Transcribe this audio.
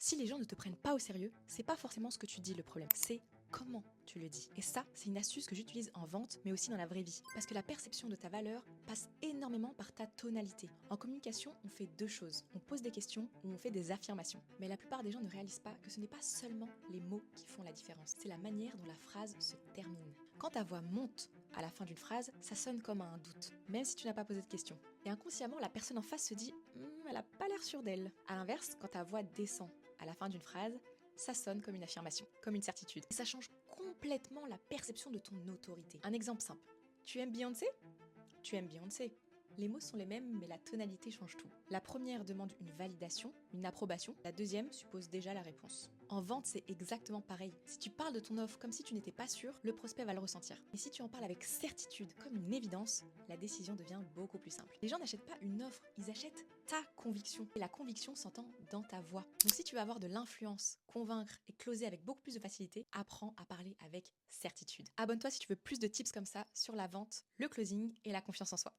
Si les gens ne te prennent pas au sérieux, c'est pas forcément ce que tu dis le problème, c'est comment tu le dis. Et ça, c'est une astuce que j'utilise en vente, mais aussi dans la vraie vie. Parce que la perception de ta valeur passe énormément par ta tonalité. En communication, on fait deux choses. On pose des questions ou on fait des affirmations. Mais la plupart des gens ne réalisent pas que ce n'est pas seulement les mots qui font la différence, c'est la manière dont la phrase se termine. Quand ta voix monte à la fin d'une phrase, ça sonne comme un doute, même si tu n'as pas posé de question. Et inconsciemment, la personne en face se dit elle a pas l'air sûre d'elle. A l'inverse, quand ta voix descend à la fin d'une phrase, ça sonne comme une affirmation, comme une certitude. Et ça change complètement la perception de ton autorité. Un exemple simple. Tu aimes Beyoncé ? Tu aimes Beyoncé. Les mots sont les mêmes, mais la tonalité change tout. La première demande une validation, une approbation. La deuxième suppose déjà la réponse. En vente, c'est exactement pareil. Si tu parles de ton offre comme si tu n'étais pas sûr, le prospect va le ressentir. Et si tu en parles avec certitude, comme une évidence, la décision devient beaucoup plus simple. Les gens n'achètent pas une offre, ils achètent ta conviction. Et la conviction s'entend dans ta voix. Donc si tu veux avoir de l'influence, convaincre et closer avec beaucoup plus de facilité, apprends à parler avec certitude. Abonne-toi si tu veux plus de tips comme ça sur la vente, le closing et la confiance en soi.